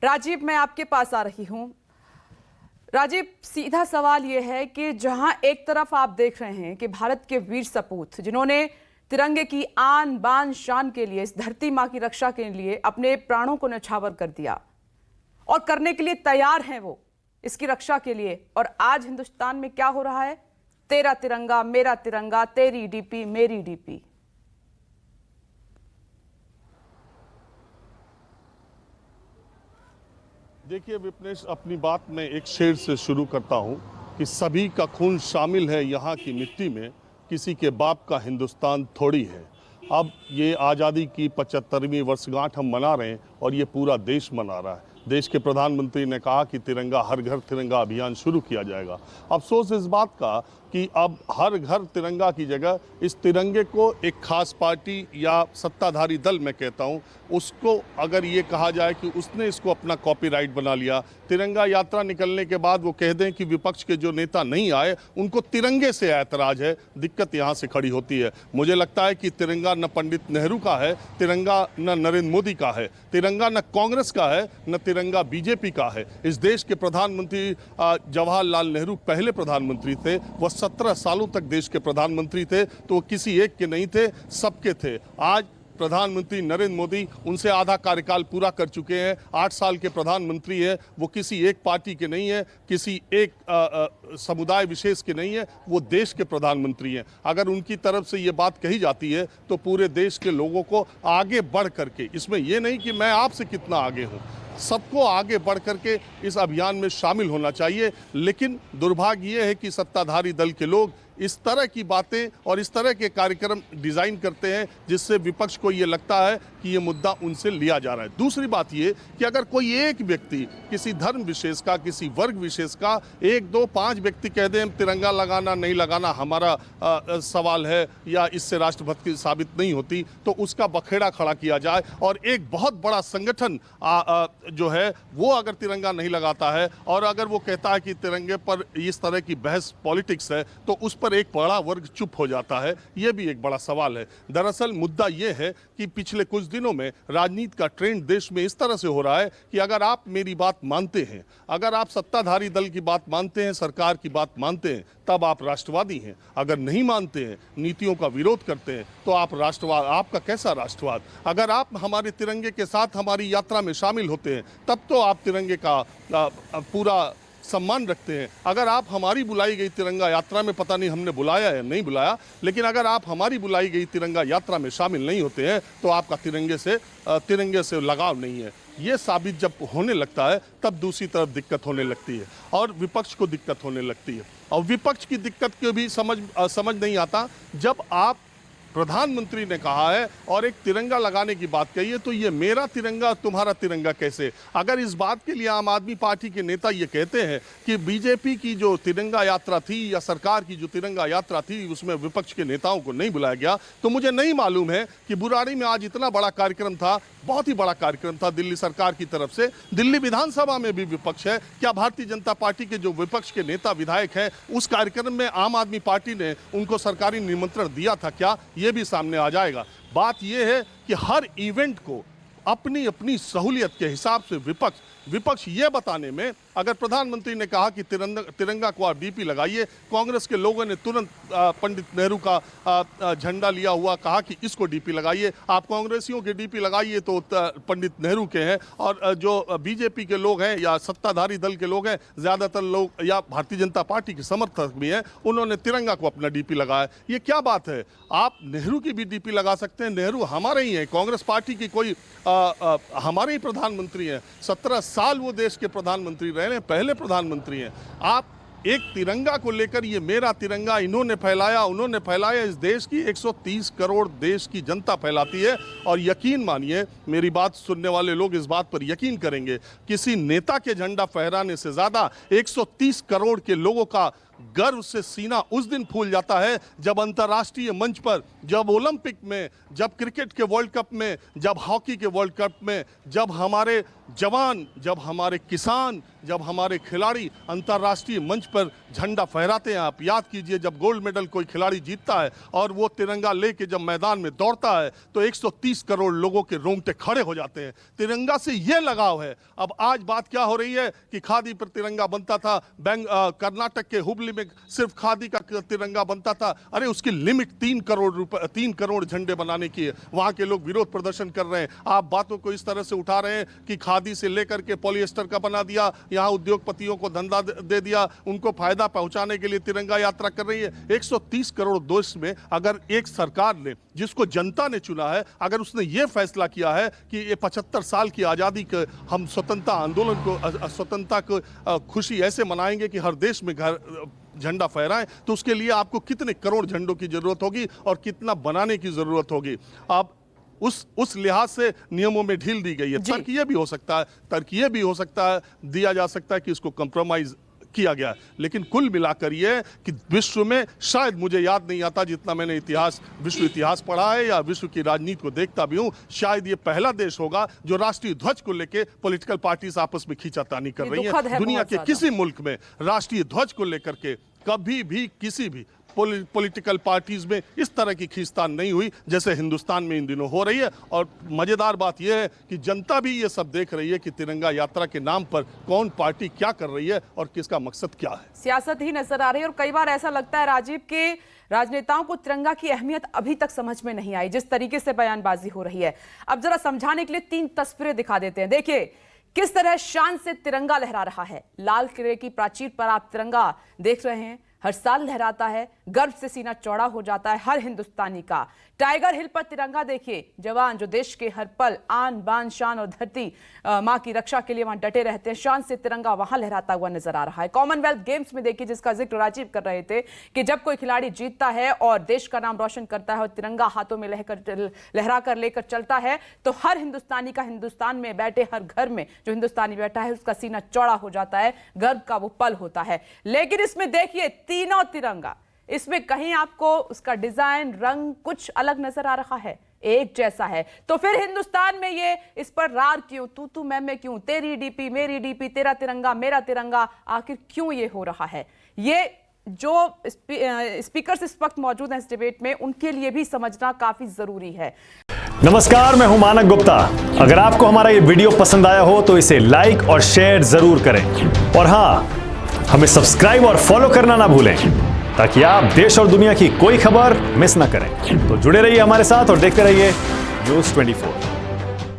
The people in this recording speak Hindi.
राजीव, मैं आपके पास आ रही हूं। राजीव, सीधा सवाल यह है कि जहां एक तरफ आप देख रहे हैं कि भारत के वीर सपूत जिन्होंने तिरंगे की आन बान शान के लिए, इस धरती मां की रक्षा के लिए अपने प्राणों को न्यौछावर कर दिया और करने के लिए तैयार हैं वो इसकी रक्षा के लिए, और आज हिंदुस्तान में क्या हो रहा है? तेरा तिरंगा मेरा तिरंगा, तेरी डीपी मेरी डीपी। देखिए विपनेश, अपनी बात में एक शेर से शुरू करता हूं कि सभी का खून शामिल है यहाँ की मिट्टी में, किसी के बाप का हिंदुस्तान थोड़ी है। अब ये आज़ादी की 75वीं वर्षगांठ हम मना रहे हैं और ये पूरा देश मना रहा है। देश के प्रधानमंत्री ने कहा कि तिरंगा हर घर तिरंगा अभियान शुरू किया जाएगा। अफसोस इस बात का कि अब हर घर तिरंगा की जगह इस तिरंगे को एक खास पार्टी या सत्ताधारी दल, मैं कहता हूं, उसको अगर ये कहा जाए कि उसने इसको अपना कॉपीराइट बना लिया, तिरंगा यात्रा निकलने के बाद वो कह दें कि विपक्ष के जो नेता नहीं आए उनको तिरंगे से ऐतराज है, दिक्कत यहाँ से खड़ी होती है। मुझे लगता है कि तिरंगा न पंडित नेहरू का है, तिरंगा न नरेंद्र मोदी का है, तिरंगा न कांग्रेस का है, न तिरंगा बीजेपी का है। इस देश के प्रधानमंत्री जवाहरलाल नेहरू पहले प्रधानमंत्री थे, वह 17 सालों तक देश के प्रधानमंत्री थे, तो वो किसी एक के नहीं थे, सबके थे। आज प्रधानमंत्री नरेंद्र मोदी उनसे आधा कार्यकाल पूरा कर चुके हैं, 8 साल के प्रधानमंत्री हैं। वो किसी एक पार्टी के नहीं है, किसी एक समुदाय विशेष के नहीं है, वो देश के प्रधानमंत्री हैं। अगर उनकी तरफ से ये बात कही जाती है तो पूरे देश के लोगों को आगे बढ़ करके, इसमें ये नहीं कि मैं आपसे कितना आगे हूँ, सबको आगे बढ़ करके इस अभियान में शामिल होना चाहिए। लेकिन दुर्भाग्य ये है कि सत्ताधारी दल के लोग इस तरह की बातें और इस तरह के कार्यक्रम डिज़ाइन करते हैं जिससे विपक्ष को ये लगता है कि ये मुद्दा उनसे लिया जा रहा है। दूसरी बात ये कि अगर कोई एक व्यक्ति किसी धर्म विशेष का, किसी वर्ग विशेष का, 1, 2, 5 व्यक्ति कह दें तिरंगा लगाना नहीं लगाना हमारा सवाल है या इससे राष्ट्रभक्ति साबित नहीं होती, तो उसका बखेड़ा खड़ा किया जाए और एक बहुत बड़ा संगठन जो है वो अगर तिरंगा नहीं लगाता है और अगर वो कहता है कि तिरंगे पर इस तरह की बहस पॉलिटिक्स है, तो उस पर एक बड़ा वर्ग चुप हो जाता है। यह भी एक बड़ा सवाल है। दरअसल मुद्दा यह है कि पिछले कुछ दिनों में राजनीति का ट्रेंड देश में इस तरह से हो रहा है कि अगर आप मेरी बात मानते हैं, अगर आप सत्ताधारी दल की बात मानते हैं, सरकार की बात मानते हैं, तब आप राष्ट्रवादी हैं। अगर नहीं मानते हैं, नीतियों का विरोध करते हैं, तो आप राष्ट्रवाद, आपका कैसा राष्ट्रवाद? अगर आप हमारे तिरंगे के साथ हमारी यात्रा में शामिल होते हैं, तब तो आप तिरंगे का पूरा सम्मान रखते हैं। अगर आप हमारी बुलाई गई तिरंगा यात्रा में, पता नहीं हमने बुलाया या नहीं बुलाया, लेकिन अगर आप हमारी बुलाई गई तिरंगा यात्रा में शामिल नहीं होते हैं, तो आपका तिरंगे से लगाव नहीं है। ये साबित जब होने लगता है, तब दूसरी तरफ दिक्कत होने लगती है और विपक्ष को दिक्कत होने लगती है। और विपक्ष की दिक्कत को भी समझ नहीं आता। जब आप प्रधानमंत्री ने कहा है और एक तिरंगा लगाने की बात कही है, तो ये मेरा तिरंगा तुम्हारा तिरंगा कैसे? अगर इस बात के लिए आम आदमी पार्टी के नेता ये कहते हैं कि बीजेपी की जो तिरंगा यात्रा थी या सरकार की जो तिरंगा यात्रा थी उसमें विपक्ष के नेताओं को नहीं बुलाया गया, तो मुझे नहीं मालूम है कि बुराड़ी में आज इतना बड़ा कार्यक्रम था, बहुत ही बड़ा कार्यक्रम था दिल्ली सरकार की तरफ से। दिल्ली विधानसभा में भी विपक्ष है। क्या भारतीय जनता पार्टी के जो विपक्ष के नेता विधायक हैं, उस कार्यक्रम में आम आदमी पार्टी ने उनको सरकारी निमंत्रण दिया था क्या? ये भी सामने आ जाएगा। बात यह है कि हर इवेंट को अपनी अपनी सहूलियत के हिसाब से विपक्ष ये बताने में, अगर प्रधानमंत्री ने कहा कि तिरंगा को आप डीपी लगाइए, कांग्रेस के लोगों ने तुरंत पंडित नेहरू का झंडा लिया हुआ कहा कि इसको डीपी लगाइए। आप कांग्रेसियों के डीपी लगाइए तो पंडित नेहरू के हैं, और जो बीजेपी के लोग हैं या सत्ताधारी दल के लोग हैं, ज़्यादातर लोग या भारतीय जनता पार्टी के समर्थक भी हैं, उन्होंने तिरंगा को अपना डीपी लगाया। ये क्या बात है? आप नेहरू की भी डीपी लगा सकते हैं। नेहरू हमारे ही हैं, कांग्रेस पार्टी की कोई हमारे ही प्रधानमंत्री हैं। 17 साल वो देश के प्रधानमंत्री रहे हैं, पहले प्रधानमंत्री हैं। आप एक तिरंगा को लेकर ये मेरा तिरंगा इन्होंने फैलाया, इस देश की 130 करोड़ देश की जनता फैलाती है। और यकीन मानिए, मेरी बात सुनने वाले लोग इस बात पर यकीन करेंगे, किसी नेता के झंडा फहराने से ज़्यादा 130 करोड़ के लोगों का गर्व से सीना उस दिन फूल जाता है जब अंतर्राष्ट्रीय मंच पर, जब ओलंपिक में, जब क्रिकेट के वर्ल्ड कप में, जब हॉकी के वर्ल्ड कप में, जब हमारे जवान, जब हमारे किसान, जब हमारे खिलाड़ी अंतर्राष्ट्रीय मंच पर झंडा फहराते हैं। आप याद कीजिए, जब गोल्ड मेडल कोई खिलाड़ी जीतता है और वो तिरंगा लेके जब मैदान में दौड़ता है तो 130 करोड़ लोगों के रोंगटे खड़े हो जाते हैं। तिरंगा से ये लगाव है। अब आज बात क्या हो रही है कि खादी पर तिरंगा बनता था, कर्नाटक के हुबली में सिर्फ खादी का तिरंगा बनता था। अरे उसकी लिमिट 3 करोड़ झंडे बनाने की है। वहां के लोग विरोध प्रदर्शन कर रहे हैं। आप बातों को इस तरह से उठा रहे हैं कि खादी से लेकर के पॉलिएस्टर का बना दिया, यहां उद्योगपतियों को धंधा दे दिया, उनको फायदा पहुंचाने के लिए तिरंगा यात्रा कर रही है। 130 करोड़ देश में अगर एक सरकार ने, जिसको जनता ने चुना है, अगर उसने ये फैसला किया है कि ये 75 साल की आज़ादी के हम स्वतंत्रता आंदोलन को, स्वतंत्रता को खुशी ऐसे मनाएंगे कि हर देश में झंडा फहराएं, तो उसके लिए आपको कितने करोड़ झंडों की जरूरत होगी और कितना बनाने की जरूरत होगी। आप उस लिहाज से नियमों में ढील दी गई है। तर्क ये भी हो सकता है, दिया जा सकता है कि इसको कंप्रोमाइज किया गया, लेकिन कुल मिलाकर ये कि विश्व में शायद, मुझे याद नहीं आता, जितना मैंने विश्व इतिहास पढ़ा है या विश्व की राजनीति को देखता भी हूं, शायद ये पहला देश होगा जो राष्ट्रीय ध्वज को लेकर पॉलिटिकल पार्टीज आपस में खींचातानी कर रही है। दुनिया के किसी मुल्क में राष्ट्रीय ध्वज को लेकर के कभी भी किसी भी पॉलिटिकल पार्टीज में इस तरह की खींचतान नहीं हुई जैसे हिंदुस्तान में इन दिनों हो रही है। और मजेदार बात यह है कि जनता भी ये सब देख रही है कि तिरंगा यात्रा के नाम पर कौन पार्टी क्या कर रही है और किसका मकसद क्या है। सियासत ही नजर आ रही है। और कई बार ऐसा लगता है राजीव के राजनेताओं को तिरंगा की अहमियत अभी तक समझ में नहीं आई, जिस तरीके से बयानबाजी हो रही है। अब जरा समझाने के लिए 3 तस्वीरें दिखा देते हैं। देखिए किस तरह शान से तिरंगा लहरा रहा है। लाल किले की प्राचीर पर आप तिरंगा देख रहे हैं, हर साल लहराता है, गर्व से सीना चौड़ा हो जाता है हर हिंदुस्तानी का। टाइगर हिल पर तिरंगा देखिए, जवान जो देश के हर पल आन बान शान और धरती मां की रक्षा के लिए वहां डटे रहते हैं, शान से तिरंगा वहां लहराता हुआ नजर आ रहा है। कॉमनवेल्थ गेम्स में देखिए, जिसका जिक्र राजीव कर रहे थे, कि जब कोई खिलाड़ी जीतता है और देश का नाम रोशन करता है और तिरंगा हाथों में लहरा कर लेकर चलता है, तो हर हिंदुस्तानी का, हिंदुस्तान में बैठे हर घर में जो हिंदुस्तानी बैठा है उसका सीना चौड़ा हो जाता है, गर्व का वो पल होता है। लेकिन इसमें देखिए तीनों तिरंगा, इसमें कहीं आपको उसका डिजाइन, रंग कुछ अलग नजर आ रहा है, एक जैसा है। तो फिर हिंदुस्तान में ये इस पर रार क्यों, तू मैं क्यों, तेरी डीपी मेरी डीपी, तेरा तिरंगा मेरा तिरंगा, आखिर क्यों ये हो रहा है? ये जो स्पीकर्स इस वक्त मौजूद हैं इस डिबेट में, उनके लिए भी समझना काफी जरूरी है। नमस्कार, मैं हूं मानक गुप्ता। अगर आपको हमारा ये वीडियो पसंद आया हो तो इसे लाइक और शेयर जरूर करें, और हां, हमें सब्सक्राइब और फॉलो करना ना भूलें ताकि आप देश और दुनिया की कोई खबर मिस ना करें। तो जुड़े रहिए हमारे साथ और देखते रहिए न्यूज़ 24।